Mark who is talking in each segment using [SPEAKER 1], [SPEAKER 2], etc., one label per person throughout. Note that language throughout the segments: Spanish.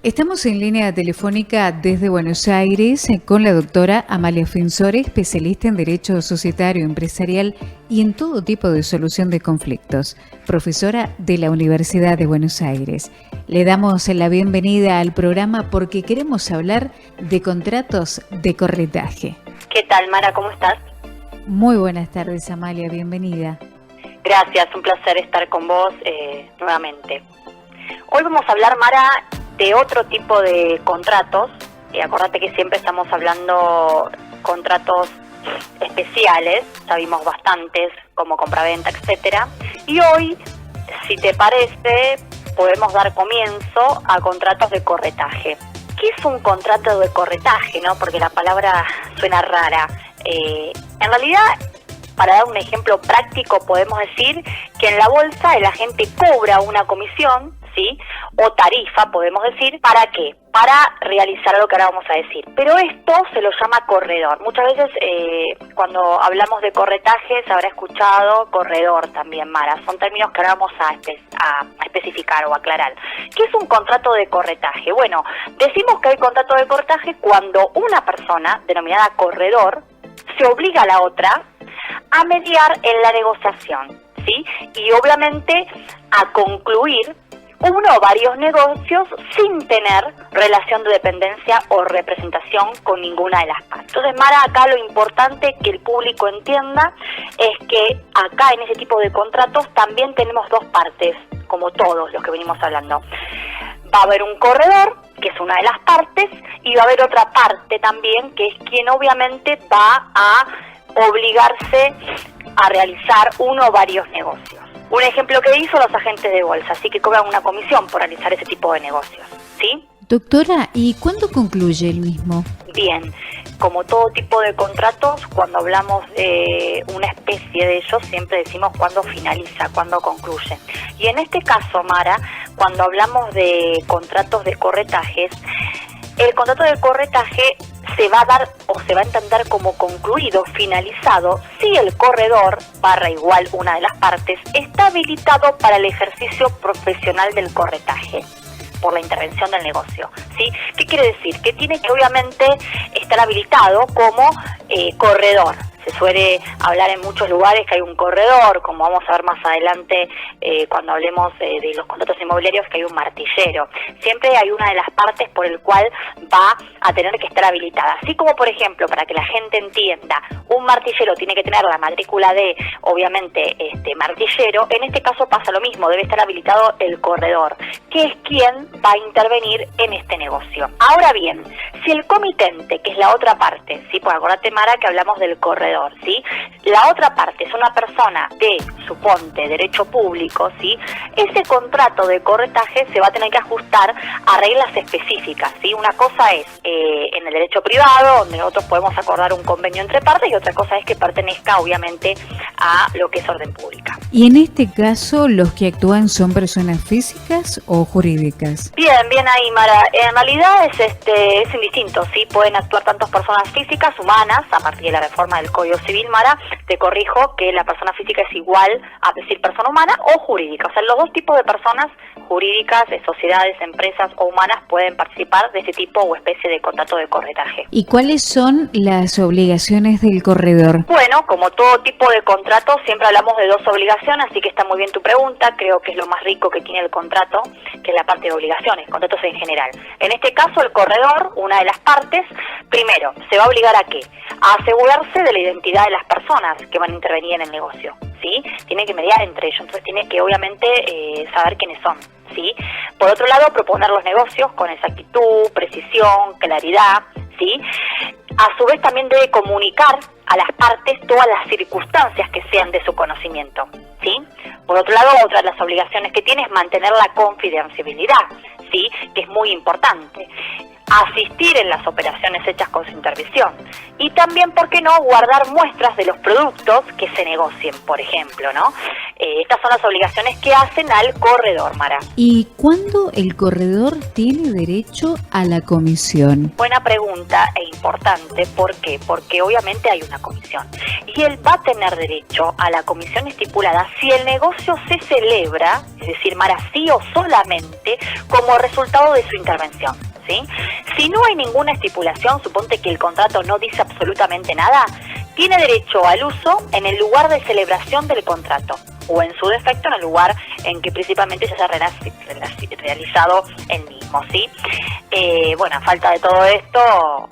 [SPEAKER 1] Estamos en línea telefónica desde Buenos Aires con la doctora Amalia Finzore, especialista en Derecho Societario Empresarial y en todo tipo de solución de conflictos, profesora de la Universidad de Buenos Aires. Le damos la bienvenida al programa porque queremos hablar de contratos de corretaje.
[SPEAKER 2] ¿Qué tal, Mara? ¿Cómo estás?
[SPEAKER 1] Muy buenas tardes, Amalia. Bienvenida.
[SPEAKER 2] Gracias, un placer estar con vos nuevamente. Hoy vamos a hablar, Mara, de otro tipo de contratos. Acordate que siempre estamos hablando contratos especiales, ya vimos bastantes, como compraventa, etcétera. Y hoy, si te parece, podemos dar comienzo a contratos de corretaje. ¿Qué es un contrato de corretaje, no? Porque la palabra suena rara. En realidad, para dar un ejemplo práctico, podemos decir que en la bolsa el agente cobra una comisión, ¿sí? O tarifa, podemos decir, ¿para qué? Para realizar lo que ahora vamos a decir. Pero esto se lo llama corredor. Muchas veces cuando hablamos de corretaje se habrá escuchado corredor también, Mara. Son términos que ahora vamos a especificar o aclarar. ¿Qué es un contrato de corretaje? Bueno, decimos que hay contrato de corretaje cuando una persona, denominada corredor, se obliga a la otra a mediar en la negociación, ¿sí? Y obviamente a concluir uno o varios negocios sin tener relación de dependencia o representación con ninguna de las partes. Entonces, Mara, acá lo importante que el público entienda es que acá en ese tipo de contratos también tenemos dos partes, como todos los que venimos hablando. Va a haber un corredor, que es una de las partes, y va a haber otra parte también, que es quien obviamente va a obligarse a realizar uno o varios negocios. Un ejemplo que hizo los agentes de bolsa, así que cobran una comisión por realizar ese tipo de negocios, ¿sí?
[SPEAKER 1] Doctora, ¿y cuándo concluye el mismo?
[SPEAKER 2] Bien, como todo tipo de contratos, cuando hablamos de una especie de ellos, siempre decimos cuándo finaliza, cuándo concluye. Y en este caso, Mara, cuando hablamos de contratos de corretajes, el contrato de corretaje se va a dar o se va a entender como concluido, finalizado, si el corredor, igual una de las partes, está habilitado para el ejercicio profesional del corretaje por la intervención del negocio, ¿sí? ¿Qué quiere decir? Que tiene que obviamente estar habilitado como corredor. Se suele hablar en muchos lugares que hay un corredor, como vamos a ver más adelante cuando hablemos de los contratos inmobiliarios, que hay un martillero. Siempre hay una de las partes por el cual va a tener que estar habilitada. Así como, por ejemplo, para que la gente entienda, un martillero tiene que tener la matrícula de, obviamente, martillero. En este caso pasa lo mismo, debe estar habilitado el corredor, que es quien va a intervenir en este negocio. Ahora bien, si el comitente, que es la otra parte, ¿sí? Pues acordate, Mara, que hablamos del corredor, ¿sí? La otra parte es una persona de, suponte, derecho público, ¿sí? Ese contrato de corretaje se va a tener que ajustar a reglas específicas, ¿sí? Una cosa es en el derecho privado, donde nosotros podemos acordar un convenio entre partes, y otra cosa es que pertenezca, obviamente, a lo que es orden pública.
[SPEAKER 1] ¿Y en este caso los que actúan son personas físicas o jurídicas?
[SPEAKER 2] Bien ahí, Mara. En realidad es indistinto, ¿sí? Pueden actuar tanto personas físicas, humanas, a partir de la reforma del Código Civil, Mara, te corrijo que la persona física es igual a decir persona humana o jurídica. O sea, los dos tipos de personas jurídicas, de sociedades, empresas o humanas pueden participar de este tipo o especie de contrato de corretaje.
[SPEAKER 1] ¿Y cuáles son las obligaciones del corredor?
[SPEAKER 2] Bueno, como todo tipo de contrato, siempre hablamos de dos obligaciones, así que está muy bien tu pregunta. Creo que es lo más rico que tiene el contrato, que es la parte de obligaciones, contratos en general. En este caso, el corredor, una de las partes, primero, se va a obligar a ¿qué? A asegurarse de la identidad de las personas que van a intervenir en el negocio, ¿sí? Tiene que mediar entre ellos, entonces tiene que obviamente saber quiénes son, ¿sí? Por otro lado, proponer los negocios con exactitud, precisión, claridad, ¿sí? A su vez también debe comunicar a las partes todas las circunstancias que sean de su conocimiento, ¿sí? Por otro lado, otra de las obligaciones que tiene es mantener la confidencialidad, ¿sí? Que es muy importante. asistir en las operaciones hechas con su intervención y también, ¿por qué no?, guardar muestras de los productos que se negocien, por ejemplo, ¿no? Estas son las obligaciones que hacen al corredor, Mara.
[SPEAKER 1] ¿Y cuándo el corredor tiene derecho a la comisión?
[SPEAKER 2] Buena pregunta e importante. ¿Por qué? Porque obviamente hay una comisión y él va a tener derecho a la comisión estipulada si el negocio se celebra, es decir, Mara, sí o solamente como resultado de su intervención, ¿sí? Si no hay ninguna estipulación, suponte que el contrato no dice absolutamente nada, tiene derecho al uso en el lugar de celebración del contrato o en su defecto en el lugar en que principalmente se haya realizado el mismo, ¿sí? Bueno, a falta de todo esto,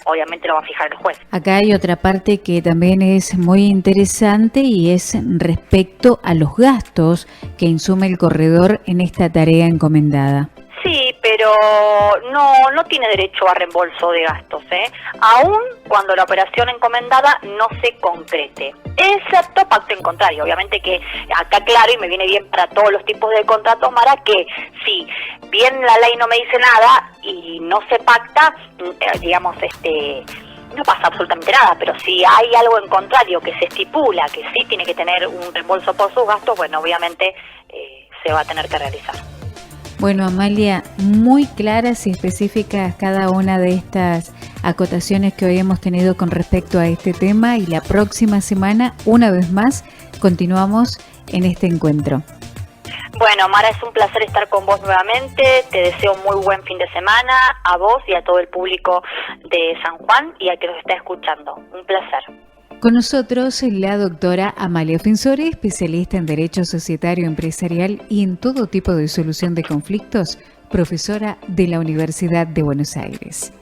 [SPEAKER 2] obviamente lo va a fijar el juez.
[SPEAKER 1] Acá hay otra parte que también es muy interesante y es respecto a los gastos que insume el corredor en esta tarea encomendada.
[SPEAKER 2] Sí, pero no tiene derecho a reembolso de gastos, aun cuando la operación encomendada no se concrete, excepto pacto en contrario. Obviamente que acá claro, y me viene bien para todos los tipos de contratos, Mara, que si bien la ley no me dice nada y no se pacta, digamos, no pasa absolutamente nada, pero si hay algo en contrario que se estipula que sí tiene que tener un reembolso por sus gastos, bueno, obviamente se va a tener que realizar.
[SPEAKER 1] Bueno, Amalia, muy claras y específicas cada una de estas acotaciones que hoy hemos tenido con respecto a este tema, y la próxima semana, una vez más, continuamos en este encuentro.
[SPEAKER 2] Bueno, Mara, es un placer estar con vos nuevamente. Te deseo muy buen fin de semana a vos y a todo el público de San Juan y a que nos está escuchando. Un placer.
[SPEAKER 1] Con nosotros la doctora Amalia Finzore, especialista en Derecho Societario Empresarial y en todo tipo de solución de conflictos, profesora de la Universidad de Buenos Aires.